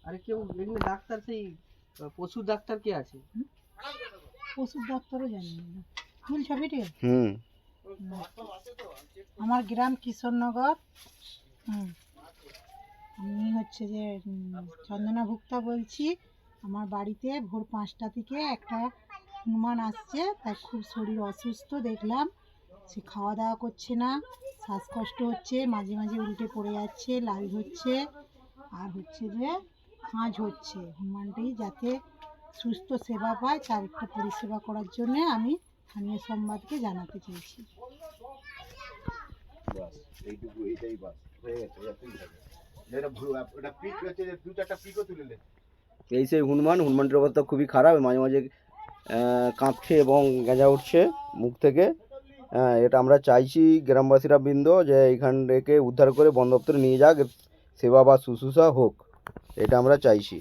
আরে কেউ এখানে ডাক্তার সেই পশুর ডাক্তার কে আছে? পশুর ডাক্তারও জানি না। বলছো ভিডিও? হুম। আমার গ্রাম কিশোরনগর। আমি হচ্ছে যে চন্দনা ভুক্তা বলছি। আমার বাড়িতে ভোর 5টা থেকে একটা হনুমান আসছে, তাই খুব শরীর অসুস্থ দেখলাম। সে খাওয়া দাওয়া করছে না, শ্বাসকষ্ট হচ্ছে, মাঝে মাঝে উল্টে পড়ে যাচ্ছে, লাল হচ্ছে, আর হচ্ছে যে খাঁজ হচ্ছে। হনুমানটি যাতে সুস্থ সেবা পায় তার একটা পরিষেবা করার জন্যে আমি স্থানীয় সংবাদকে জানাতে চাইছি। এই সেই হনুমানটির অবস্থা খুবই খারাপ, মাঝে মাঝে কাঁপছে এবং গেঁজা উঠছে মুখ থেকে। এটা আমরা চাইছি গ্রামবাসীরা বৃন্দ যে এইখান থেকে উদ্ধার করে বন দপ্তরে নিয়ে যাক, সেবা বা শুশ্রূষা হোক, এটা আমরা চাইছি।